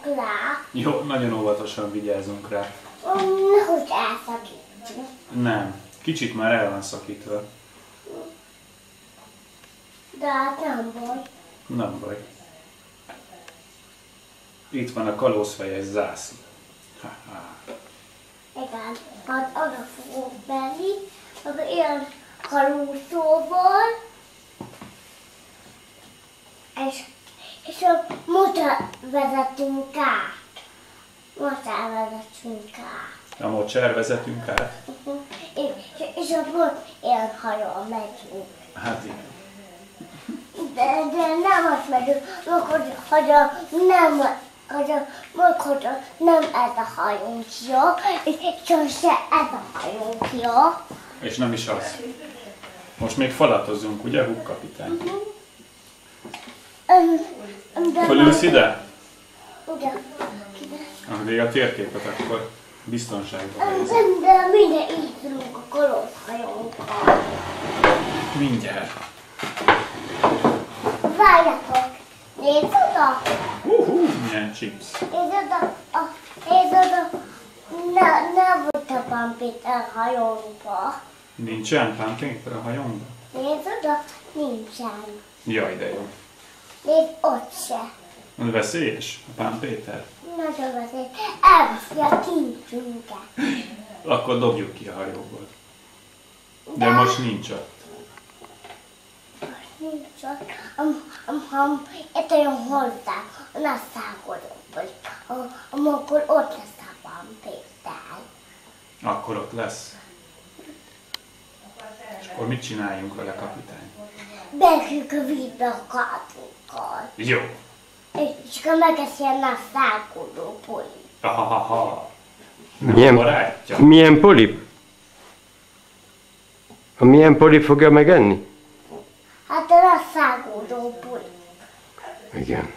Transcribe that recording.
Rá. Jó, nagyon óvatosan vigyázzunk rá. Nehogy elszakítsunk. Nem, kicsit már el van szakítva. De hát nem baj. Nem baj. Itt van a kalózfejes zászló. Igen, hát arra fogok menni, az ilyen kalózóval, és a motor vezetünk át. Motor vezetünk át. A mocsár vezetünk át? És akkor ilyen hajón megyünk. Hát igen. De nem azt megyünk, hogy nem ez a hajónk jó, és csak se ez a hajónk jó. És nem is az. Most még falatozunk, ugye, Hook kapitány? Fölülsz ide? Ugye? Addig a térképet akkor biztonságban helyezem. De minden így tudunk a kalózhajónkkal. Mindjárt. Várjatok! Nézd oda! Milyen chips. Nézd oda! Ne volt a Pampéter hajónkba. Nincsen Pampéter a hajónkban? Nézd oda! Nincsen. Jaj, de jó. Nézd ott se. Veszélyes a Pampéter? Nagyon veszélyes. Elveszi a kincsünket. Akkor dobjuk ki a hajóból. De most nincs ott. Nincs ott. Ha itt olyan hozzá, a nagyszágodóból, akkor ott lesz a Pampéter. Akkor ott lesz. És akkor mit csináljunk vele, kapitány? Beköljük a vízbe a kátunkkal. Jó. És akkor megeszi a nagyszágodó poli. Ahaha. Milyen poli? A milyen poli fogja megenni? Hát a nagyszágodó poli. Igen.